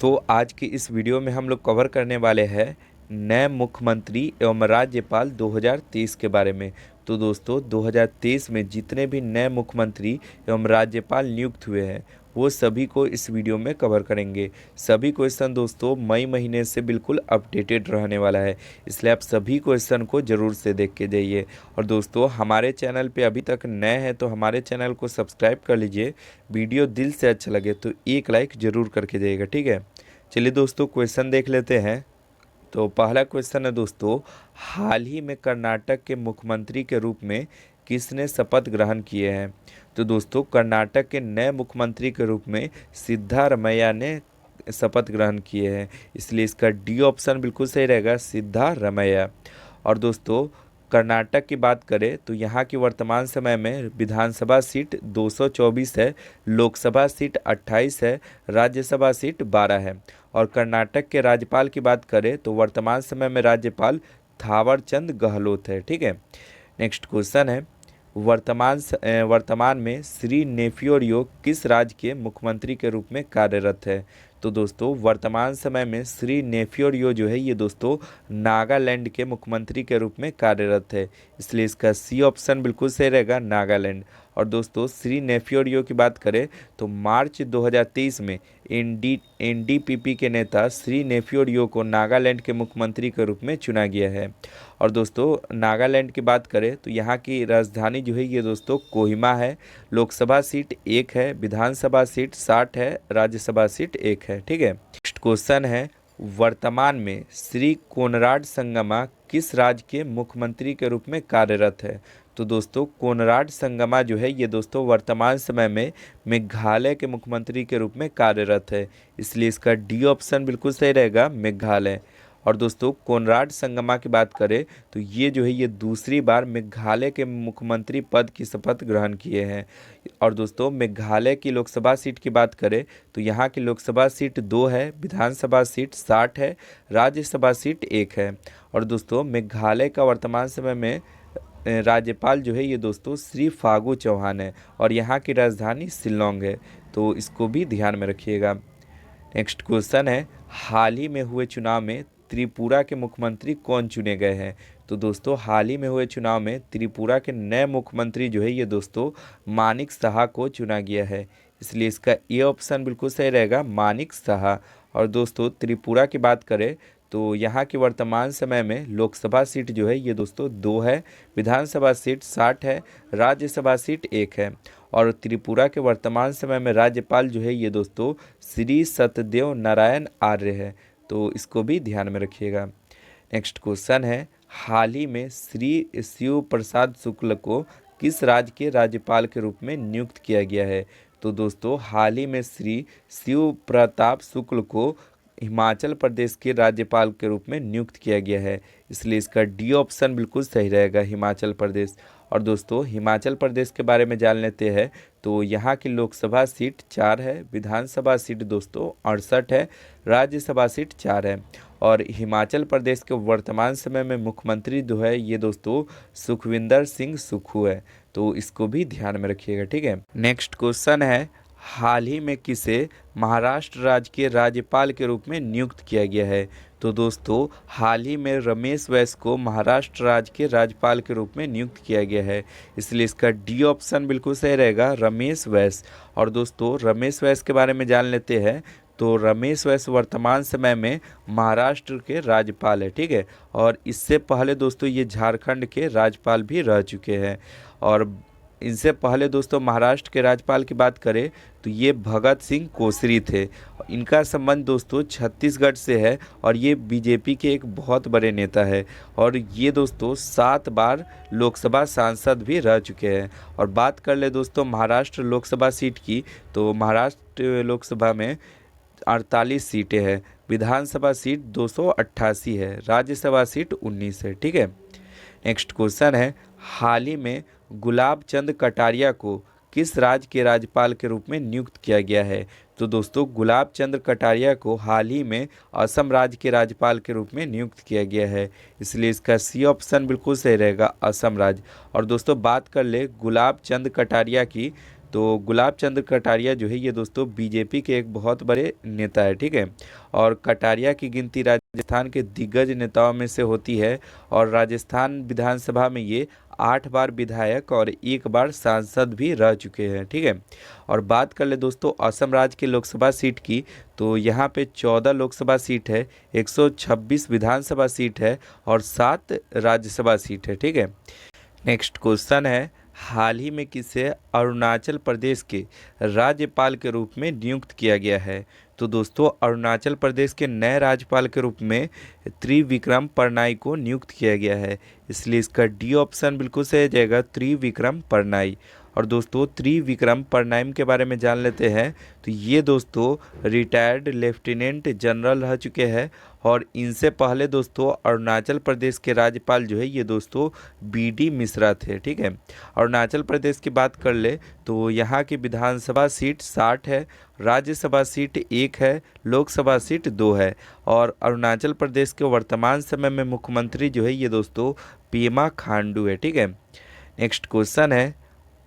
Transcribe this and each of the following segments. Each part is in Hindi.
दोस्तों आज की इस वीडियो में हम लोग कवर करने वाले हैं नए मुख्यमंत्री एवं राज्यपाल 2023 के बारे में। तो दोस्तों 2023 में जितने भी नए मुख्यमंत्री एवं राज्यपाल नियुक्त हुए हैं वो सभी को इस वीडियो में कवर करेंगे। सभी क्वेश्चन दोस्तों मई महीने से बिल्कुल अपडेटेड रहने वाला है, इसलिए आप सभी क्वेश्चन को ज़रूर से देख के जाइए। और दोस्तों हमारे चैनल पे अभी तक नए हैं तो हमारे चैनल को सब्सक्राइब कर लीजिए। वीडियो दिल से अच्छा लगे तो एक लाइक ज़रूर करके जाइएगा, ठीक है। चलिए दोस्तों क्वेश्चन देख लेते हैं। तो पहला क्वेश्चन है दोस्तों, हाल ही में कर्नाटक के मुख्यमंत्री के रूप में किसने शपथ ग्रहण किए हैं। तो दोस्तों कर्नाटक के नए मुख्यमंत्री के रूप में सिद्धारमैया ने शपथ ग्रहण किए हैं, इसलिए इसका डी ऑप्शन बिल्कुल सही रहेगा, सिद्धारमैया। और दोस्तों कर्नाटक की बात करें तो यहाँ की वर्तमान समय में विधानसभा सीट 224 है, लोकसभा सीट 28 है, राज्यसभा सीट 12 है। और कर्नाटक के राज्यपाल की बात करें तो वर्तमान समय में राज्यपाल थावरचंद गहलोत है, ठीक है। नेक्स्ट क्वेश्चन है, वर्तमान में श्री नेफ्यू रियो किस राज्य के मुख्यमंत्री के रूप में कार्यरत है। तो दोस्तों वर्तमान समय में श्री नेफ्यू रियो जो है ये दोस्तों नागालैंड के मुख्यमंत्री के रूप में कार्यरत है, इसलिए इसका सी ऑप्शन बिल्कुल सही रहेगा, नागालैंड। और दोस्तों श्री नेफ्यू रियो की बात करें तो मार्च 2023 में एनडीपीपी के नेता श्री नेफ्यू रियो को नागालैंड के मुख्यमंत्री के रूप में चुना गया है। और दोस्तों नागालैंड की बात करें तो यहाँ की राजधानी जो है ये दोस्तों कोहिमा है, लोकसभा सीट 1 है, विधानसभा सीट 60 है, राज्यसभा सीट 1 है, ठीक है। नेक्स्ट क्वेश्चन है, वर्तमान में श्री कोनराड संगमा किस राज्य के मुख्यमंत्री के रूप में कार्यरत है। तो दोस्तों कोनराड संगमा जो है ये दोस्तों वर्तमान समय में मेघालय के मुख्यमंत्री के रूप में कार्यरत है, इसलिए इसका डी ऑप्शन बिल्कुल सही रहेगा, मेघालय। और दोस्तों कोनराड संगमा की बात करें तो ये जो है ये दूसरी बार मेघालय के मुख्यमंत्री पद की शपथ ग्रहण किए हैं। और दोस्तों मेघालय की लोकसभा सीट की बात करें तो यहाँ की लोकसभा सीट 2 है, विधानसभा सीट 60 है, राज्यसभा सीट 1 है। और दोस्तों मेघालय का वर्तमान समय में राज्यपाल जो है ये दोस्तों श्री फागू चौहान है और यहाँ की राजधानी शिलोंग है, तो इसको भी ध्यान में रखिएगा। नेक्स्ट क्वेश्चन है, हाल ही में हुए चुनाव में त्रिपुरा के मुख्यमंत्री कौन चुने गए हैं। तो दोस्तों हाल ही में हुए चुनाव में त्रिपुरा के नए मुख्यमंत्री जो है ये दोस्तों मानिक साहा को चुना गया है, इसलिए इसका ए ऑप्शन बिल्कुल सही रहेगा, मानिक साहा। और दोस्तों त्रिपुरा की बात करें तो यहाँ की वर्तमान समय में लोकसभा सीट जो है ये दोस्तों 2 है, विधानसभा सीट 60 है, राज्यसभा सीट 1 है। और त्रिपुरा के वर्तमान समय में राज्यपाल जो है ये दोस्तों श्री सत्यदेव नारायण आर्य है, तो इसको भी ध्यान में रखिएगा। नेक्स्ट क्वेश्चन है, हाल ही में श्री शिव प्रसाद शुक्ल को किस राज्य के राज्यपाल के रूप में नियुक्त किया गया है। तो दोस्तों हाल ही में श्री शिव प्रताप शुक्ल को हिमाचल प्रदेश के राज्यपाल के रूप में नियुक्त किया गया है, इसलिए इसका डी ऑप्शन बिल्कुल सही रहेगा, हिमाचल प्रदेश। और दोस्तों हिमाचल प्रदेश के बारे में जान लेते हैं तो यहाँ की लोकसभा सीट 4 है, विधानसभा सीट दोस्तों 68 है, राज्यसभा सीट 4 है। और हिमाचल प्रदेश के वर्तमान समय में मुख्यमंत्री जो है ये दोस्तों सुखविंदर सिंह सुक्खू है, तो इसको भी ध्यान में रखिएगा, ठीक है। नेक्स्ट क्वेश्चन है, हाल ही में किसे महाराष्ट्र राज्य के राज्यपाल के रूप में नियुक्त किया गया है। तो दोस्तों हाल ही में रमेश बैस को महाराष्ट्र राज्य के राज्यपाल के रूप में नियुक्त किया गया है, इसलिए इसका डी ऑप्शन बिल्कुल सही रहेगा, रमेश बैस। और दोस्तों रमेश बैस के बारे में जान लेते हैं तो रमेश बैस वर्तमान समय में महाराष्ट्र के राज्यपाल है, ठीक है। और इससे पहले दोस्तों ये झारखंड के राज्यपाल भी रह चुके हैं। और इनसे पहले दोस्तों महाराष्ट्र के राज्यपाल की बात करें तो ये भगत सिंह कोश्यारी थे, इनका संबंध दोस्तों छत्तीसगढ़ से है और ये बीजेपी के एक बहुत बड़े नेता है। और ये दोस्तों 7 बार लोकसभा सांसद भी रह चुके हैं। और बात कर ले दोस्तों महाराष्ट्र लोकसभा सीट की तो महाराष्ट्र लोकसभा में 48 सीटें हैं, विधानसभा सीट 288 है, राज्यसभा सीट 19 है, ठीक है। नेक्स्ट क्वेश्चन है, हाल ही में गुलाब चंद कटारिया को किस राज्य के राज्यपाल के रूप में नियुक्त किया गया है। तो दोस्तों गुलाब चंद कटारिया को हाल ही में असम राज्य के राज्यपाल के रूप में नियुक्त किया गया है, इसलिए इसका सी ऑप्शन बिल्कुल सही रहेगा, असम राज्य। और दोस्तों बात कर ले गुलाब चंद कटारिया की तो गुलाब चंद कटारिया जो है ये दोस्तों बीजेपी के एक बहुत बड़े नेता है, ठीक है। और कटारिया की गिनती राजस्थान के दिग्गज नेताओं में से होती है और राजस्थान विधानसभा में ये 8 बार विधायक और 1 बार सांसद भी रह चुके हैं, ठीक है। और बात कर ले दोस्तों असम राज्य के लोकसभा सीट की, तो यहाँ पे 14 लोकसभा सीट है, 126 विधानसभा सीट है और 7 राज्यसभा सीट है, ठीक है। नेक्स्ट क्वेश्चन है, हाल ही में किसे अरुणाचल प्रदेश के राज्यपाल के रूप में नियुक्त किया गया है? तो दोस्तों अरुणाचल प्रदेश के नए राज्यपाल के रूप में त्रिविक्रम परनाई को नियुक्त किया गया है, इसलिए इसका डी ऑप्शन बिल्कुल सही जाएगा, त्रिविक्रम परनाई। और दोस्तों त्रिविक्रम परनाई के बारे में जान लेते हैं। तो ये दोस्तों रिटायर्ड लेफ्टिनेंट जनरल रह चुके हैं और इनसे पहले दोस्तों अरुणाचल प्रदेश के राज्यपाल जो है ये दोस्तों बीडी मिश्रा थे, ठीक है। अरुणाचल प्रदेश की बात कर ले तो यहाँ की विधानसभा सीट 60 है, राज्यसभा सीट 1 है, लोकसभा सीट 2 है। और अरुणाचल प्रदेश के वर्तमान समय में मुख्यमंत्री जो है ये दोस्तों पेमा खांडू है, ठीक है। नेक्स्ट क्वेश्चन है,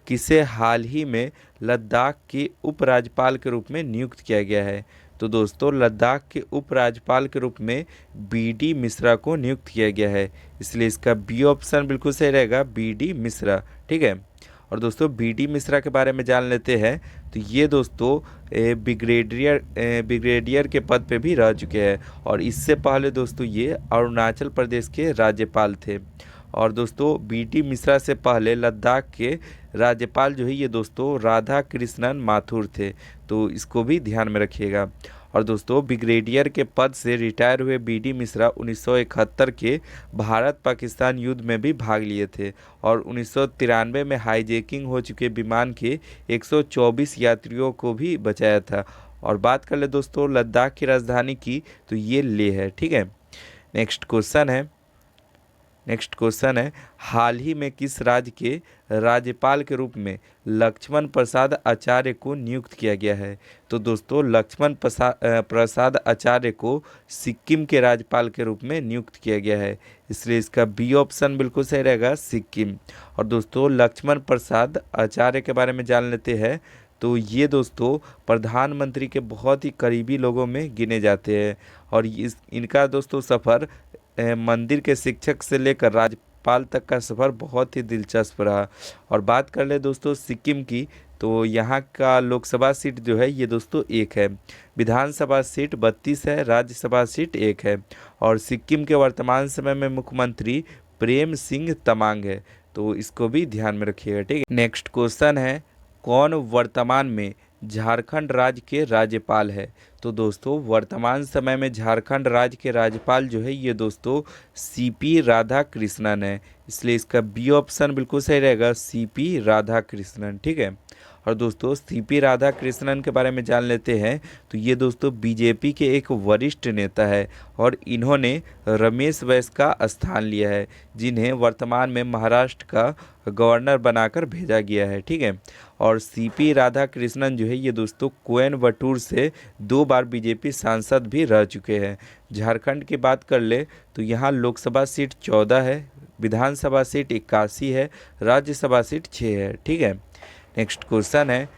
किसे हाल ही में लद्दाख के उपराज्यपाल के रूप में नियुक्त किया गया है? तो दोस्तों लद्दाख के उपराज्यपाल के रूप में बीडी मिश्रा को नियुक्त किया गया है, इसलिए इसका बी ऑप्शन बिल्कुल सही रहेगा, बीडी मिश्रा, ठीक है। और दोस्तों बीडी मिश्रा के बारे में जान लेते हैं। तो ये दोस्तों ब्रिगेडियर के पद पे भी रह चुके हैं और इससे पहले दोस्तों ये अरुणाचल प्रदेश के राज्यपाल थे। और दोस्तों बीडी मिश्रा से पहले लद्दाख के राज्यपाल जो है ये दोस्तों राधा कृष्णन माथुर थे, तो इसको भी ध्यान में रखिएगा। और दोस्तों ब्रिगेडियर के पद से रिटायर हुए बीडी मिश्रा 1971 के भारत पाकिस्तान युद्ध में भी भाग लिए थे और 1993 में हाईजैकिंग हो चुके विमान के 124 यात्रियों को भी बचाया था। और बात कर ले दोस्तों लद्दाख की राजधानी की, तो ये लेह है, ठीक है। नेक्स्ट क्वेश्चन है, हाल ही में किस राज्य के राज्यपाल के रूप में लक्ष्मण प्रसाद आचार्य को नियुक्त किया गया है? तो दोस्तों लक्ष्मण प्रसाद आचार्य को सिक्किम के राज्यपाल के रूप में नियुक्त किया गया है, इसलिए इसका बी ऑप्शन बिल्कुल सही रहेगा, सिक्किम। और दोस्तों लक्ष्मण प्रसाद आचार्य के बारे में जान लेते हैं। तो ये दोस्तों प्रधानमंत्री के बहुत ही करीबी लोगों में गिने जाते हैं और इनका दोस्तों सफ़र मंदिर के शिक्षक से लेकर राज्यपाल तक का सफ़र बहुत ही दिलचस्प रहा। और बात कर ले दोस्तों सिक्किम की, तो यहाँ का लोकसभा सीट जो है ये दोस्तों 1 है, विधानसभा सीट 32 है, राज्यसभा सीट 1 है। और सिक्किम के वर्तमान समय में मुख्यमंत्री प्रेम सिंह तमांग है, तो इसको भी ध्यान में रखिएगा, ठीक है। नेक्स्ट क्वेश्चन है, कौन वर्तमान में झारखंड राज्य के राज्यपाल है? तो दोस्तों वर्तमान समय में झारखंड राज्य के राज्यपाल जो है ये दोस्तों सीपी राधा कृष्णन है, इसलिए इसका बी ऑप्शन बिल्कुल सही रहेगा, सीपी राधा कृष्णन, ठीक है। और दोस्तों सीपी राधा कृष्णन के बारे में जान लेते हैं। तो ये दोस्तों बीजेपी के एक वरिष्ठ नेता है और इन्होंने रमेश बैस का स्थान लिया है, जिन्हें वर्तमान में महाराष्ट्र का गवर्नर बनाकर भेजा गया है, ठीक है। और सीपी राधा कृष्णन जो है ये दोस्तों कोयम्बटूर से 2 बार बीजेपी सांसद भी रह चुके हैं। झारखंड की बात कर ले तो यहाँ लोकसभा सीट 14 है, विधानसभा सीट 81 है, राज्यसभा सीट 6 है, ठीक है। नेक्स्ट क्वेश्चन है,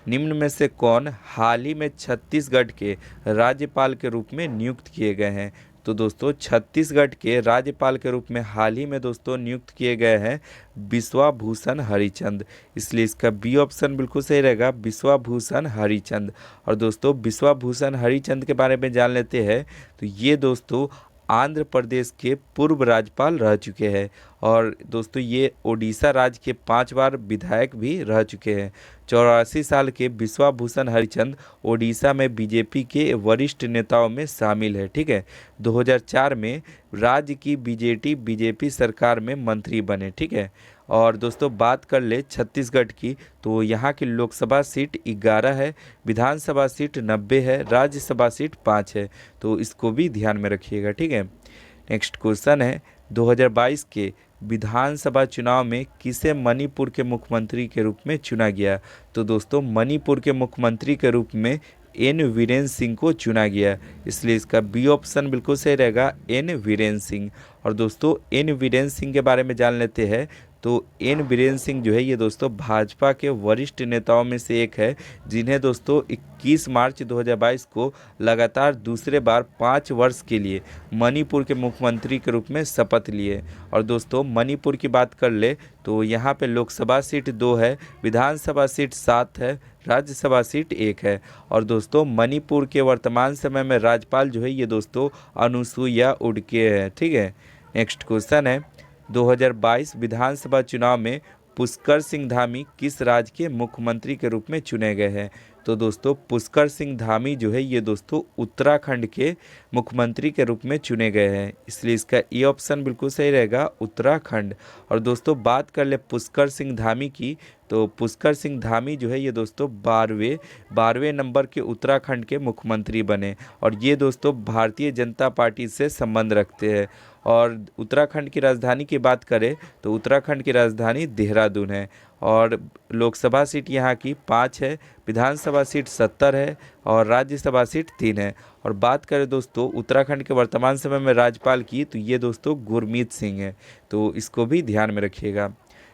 निम्न में से कौन हाल ही में छत्तीसगढ़ के राज्यपाल के रूप में नियुक्त किए गए हैं? तो दोस्तों छत्तीसगढ़ के राज्यपाल के रूप में हाल ही में दोस्तों नियुक्त किए गए हैं बिश्वा भूषण हरिचंद, इसलिए इसका बी ऑप्शन बिल्कुल सही रहेगा, बिश्वा भूषण हरिचंद। और दोस्तों बिश्वा भूषण हरिचंद के बारे में जान लेते हैं। तो ये दोस्तों आंध्र प्रदेश के पूर्व राज्यपाल रह चुके हैं और दोस्तों ये ओडिशा राज्य के 5 बार विधायक भी रह चुके हैं। 84 साल के बिश्वा भूषण हरिचंद ओडिशा में बीजेपी के वरिष्ठ नेताओं में शामिल है, ठीक है। 2004 में राज्य की बीजेपी सरकार में मंत्री बने, ठीक है। और दोस्तों बात कर ले छत्तीसगढ़ की, तो यहाँ की लोकसभा सीट 11 है, विधानसभा सीट 90 है, राज्यसभा सीट 5 है, तो इसको भी ध्यान में रखिएगा, ठीक है। नेक्स्ट क्वेश्चन है, 2022 के विधानसभा चुनाव में किसे मणिपुर के मुख्यमंत्री के रूप में चुना गया? तो दोस्तों मणिपुर के मुख्यमंत्री के रूप में एन वीरेंद्र सिंह को चुना गया, इसलिए इसका बी ऑप्शन बिल्कुल सही रहेगा, एन वीरेंद्र सिंह। और दोस्तों एन वीरेंद्र सिंह के बारे में जान लेते हैं। तो एन बीरेन सिंह जो है ये दोस्तों भाजपा के वरिष्ठ नेताओं में से एक है, जिन्हें दोस्तों 21 मार्च 2022 को लगातार दूसरे बार 5 वर्ष के लिए मणिपुर के मुख्यमंत्री के रूप में शपथ लिए। और दोस्तों मणिपुर की बात कर ले तो यहाँ पे लोकसभा सीट 2 है, विधानसभा सीट 7 है, राज्यसभा सीट 1 है। और दोस्तों मणिपुर के वर्तमान समय में राज्यपाल जो है ये दोस्तों अनुसुईया उइके है। ठीक है, नेक्स्ट क्वेश्चन है 2022 विधानसभा चुनाव में पुष्कर सिंह धामी किस राज्य के मुख्यमंत्री के रूप में चुने गए हैं? तो दोस्तों पुष्कर सिंह धामी जो है ये दोस्तों उत्तराखंड के मुख्यमंत्री के रूप में चुने गए हैं, इसलिए इसका ये ऑप्शन बिल्कुल सही रहेगा, उत्तराखंड। और दोस्तों बात कर ले पुष्कर सिंह धामी की, तो पुष्कर सिंह धामी जो है ये दोस्तों 12वें नंबर के उत्तराखंड के मुख्यमंत्री बने। और ये दोस्तों भारतीय जनता पार्टी से संबंध रखते हैं। और उत्तराखंड की राजधानी की बात करें तो उत्तराखंड की राजधानी देहरादून है। और लोकसभा सीट यहाँ की 5 है, विधानसभा सीट 70 है और राज्यसभा सीट 3 है। और बात करें दोस्तों उत्तराखंड के वर्तमान समय में राज्यपाल की, तो ये दोस्तों गुरमीत सिंह है, तो इसको भी ध्यान में रखिएगा।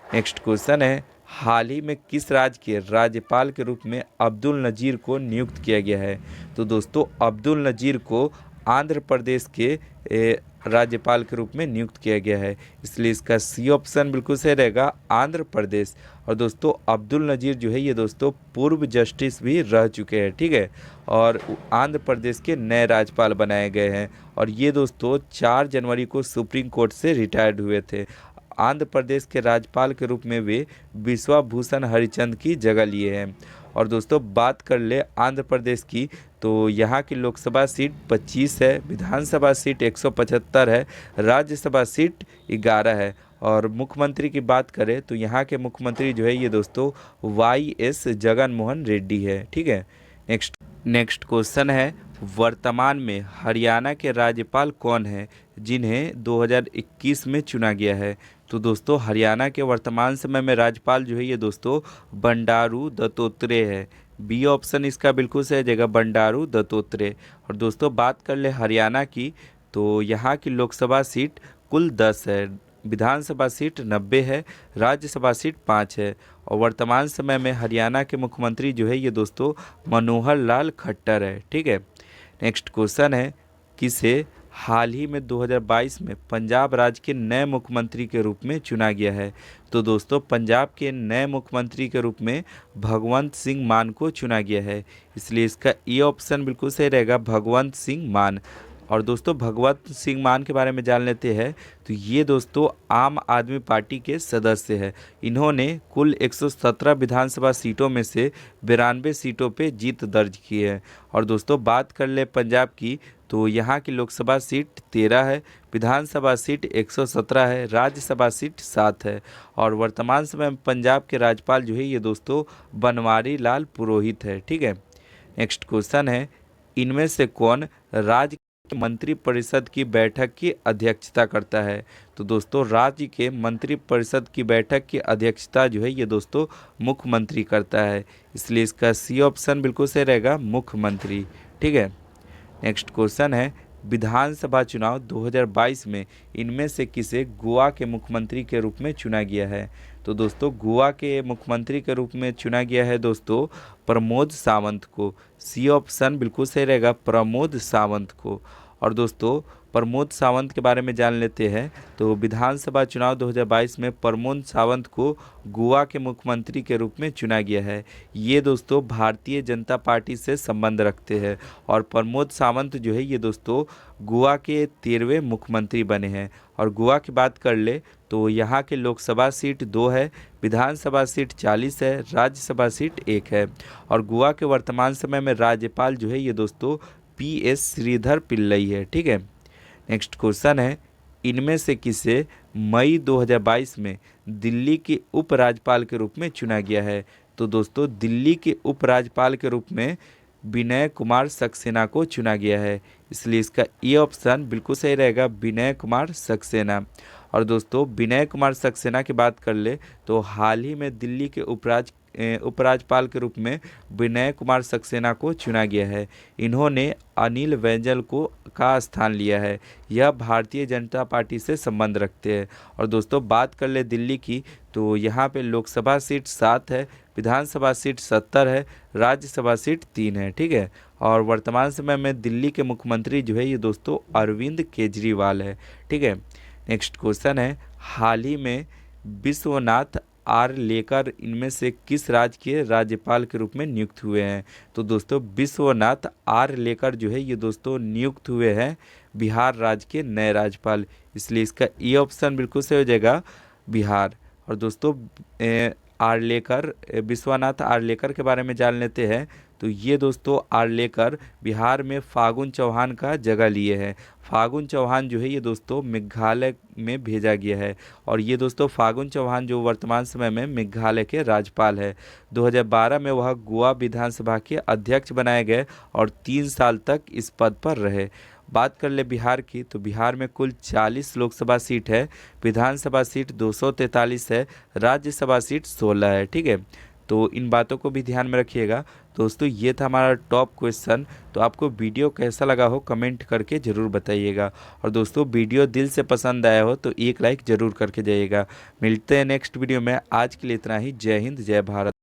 नेक्स्ट क्वेश्चन है हाल ही में किस राज्य के राज्यपाल के रूप में अब्दुल नज़ीर को नियुक्त किया गया है? तो दोस्तों अब्दुल नज़ीर को आंध्र प्रदेश के राज्यपाल के रूप में नियुक्त किया गया है, इसलिए इसका सी ऑप्शन बिल्कुल सही रहेगा, आंध्र प्रदेश। और दोस्तों अब्दुल नज़ीर जो है ये दोस्तों पूर्व जस्टिस भी रह चुके हैं। ठीक है, और आंध्र प्रदेश के नए राज्यपाल बनाए गए हैं। और ये दोस्तों 4 जनवरी को सुप्रीम कोर्ट से रिटायर्ड हुए थे। आंध्र प्रदेश के राज्यपाल के रूप में वे विश्वा भूषण हरिचंद की जगह लिए हैं। और दोस्तों बात कर ले आंध्र प्रदेश की, तो यहाँ की लोकसभा सीट 25 है, विधानसभा सीट 175 है, राज्यसभा सीट 11 है। और मुख्यमंत्री की बात करें तो यहाँ के मुख्यमंत्री जो है ये दोस्तों YS जगन मोहन रेड्डी है। ठीक है, नेक्स्ट क्वेश्चन है वर्तमान में हरियाणा के राज्यपाल कौन हैं जिन्हें 2021 में चुना गया है? तो दोस्तों हरियाणा के वर्तमान समय में राज्यपाल जो है ये दोस्तों बंडारू दत्तात्रेय है। बी ऑप्शन इसका बिल्कुल सही जगह, बंडारू दत्तात्रेय। और दोस्तों बात कर ले हरियाणा की, तो यहाँ की लोकसभा सीट कुल 10 है, विधानसभा सीट 90 है, राज्यसभा सीट 5 है। और वर्तमान समय में हरियाणा के मुख्यमंत्री जो है ये दोस्तों मनोहर लाल खट्टर है। ठीक है, नेक्स्ट क्वेश्चन है किसे हाल ही में 2022 में पंजाब राज्य के नए मुख्यमंत्री के रूप में चुना गया है? तो दोस्तों पंजाब के नए मुख्यमंत्री के रूप में भगवंत सिंह मान को चुना गया है, इसलिए इसका ये ऑप्शन बिल्कुल सही रहेगा, भगवंत सिंह मान। और दोस्तों भगवंत सिंह मान के बारे में जान लेते हैं, तो ये दोस्तों आम आदमी पार्टी के सदस्य हैं। इन्होंने कुल 117 विधानसभा सीटों में से 92 सीटों पे जीत दर्ज की है। और दोस्तों बात कर ले पंजाब की, तो यहाँ की लोकसभा सीट 13 है, विधानसभा सीट 117 है, राज्यसभा सीट 7 है। और वर्तमान समय में पंजाब के राज्यपाल जो है ये दोस्तों बनवारी लाल पुरोहित है। ठीक है, नेक्स्ट क्वेश्चन है इनमें से कौन राज्य मंत्रिपरिषद की बैठक की अध्यक्षता करता है? तो दोस्तों राज्य के मंत्रिपरिषद की बैठक की अध्यक्षता जो है ये दोस्तों मुख्यमंत्री करता है, इसलिए इसका सी ऑप्शन बिल्कुल सही रहेगा, मुख्यमंत्री। ठीक है, नेक्स्ट क्वेश्चन है विधानसभा चुनाव 2022 में इनमें से किसे गोवा के मुख्यमंत्री के रूप में चुना गया है? तो दोस्तों गोवा के मुख्यमंत्री के रूप में चुना गया है दोस्तों प्रमोद सावंत को। सी ऑप्शन बिल्कुल सही रहेगा, प्रमोद सावंत को। और दोस्तों प्रमोद सावंत के बारे में जान लेते हैं, तो विधानसभा चुनाव 2022 में प्रमोद सावंत को गोवा के मुख्यमंत्री के रूप में चुना गया है। ये दोस्तों भारतीय जनता पार्टी से संबंध रखते हैं। और प्रमोद सावंत जो है ये दोस्तों गोवा के 13वें मुख्यमंत्री बने हैं। और गोवा की बात कर ले तो यहाँ के लोकसभा सीट 2 है, विधानसभा सीट 40 है, राज्यसभा सीट 1 है। और गोवा के वर्तमान समय में राज्यपाल जो है ये दोस्तों PS श्रीधर पिल्लई है। ठीक है, नेक्स्ट क्वेश्चन है इनमें से किसे मई 2022 में दिल्ली के उपराज्यपाल के रूप में चुना गया है? तो दोस्तों दिल्ली के उपराज्यपाल के रूप में विनय कुमार सक्सेना को चुना गया है, इसलिए इसका ये ऑप्शन बिल्कुल सही रहेगा, विनय कुमार सक्सेना। और दोस्तों विनय कुमार सक्सेना की बात कर ले तो हाल ही में दिल्ली के उपराज्यपाल के रूप में विनय कुमार सक्सेना को चुना गया है। इन्होंने अनिल बैजल को का स्थान लिया है। यह भारतीय जनता पार्टी से संबंध रखते हैं। और दोस्तों बात कर ले दिल्ली की, तो यहाँ पे लोकसभा सीट 7 है, विधानसभा सीट 70 है, राज्यसभा सीट 3 है। ठीक है। और वर्तमान समय में दिल्ली के मुख्यमंत्री जो है ये दोस्तों अरविंद केजरीवाल है। ठीक है। नेक्स्ट क्वेश्चन है, हाल ही में विश्वनाथ आर लेकर इनमें से किस राज्य के राज्यपाल के रूप में नियुक्त हुए हैं? तो दोस्तों विश्वनाथ आर लेकर जो है ये दोस्तों नियुक्त हुए हैं बिहार राज्य के नए राज्यपाल, इसलिए इसका ई ऑप्शन बिल्कुल सही हो जाएगा, बिहार। और दोस्तों आर्लेकर, विश्वनाथ आर्लेकर के बारे में जान लेते हैं। तो ये दोस्तों आर्लेकर बिहार में फागुन चौहान का जगह लिए हैं। फागुन चौहान जो है ये दोस्तों मेघालय में भेजा गया है। और ये दोस्तों फागुन चौहान जो वर्तमान समय में मेघालय के राज्यपाल है। 2012 में वह गोवा विधानसभा के अध्यक्ष बनाए गए और 3 साल तक इस पद पर रहे। बात कर ले बिहार की, तो बिहार में कुल 40 लोकसभा सीट है, विधानसभा सीट 243 है, राज्यसभा सीट 16 है। ठीक है। तो इन बातों को भी ध्यान में रखिएगा। दोस्तों ये था हमारा टॉप क्वेश्चन। तो आपको वीडियो कैसा लगा हो कमेंट करके ज़रूर बताइएगा। और दोस्तों वीडियो दिल से पसंद आया हो तो एक लाइक ज़रूर करके जाइएगा। मिलते हैं नेक्स्ट वीडियो में। आज के लिए इतना ही। जय हिंद, जय भारत।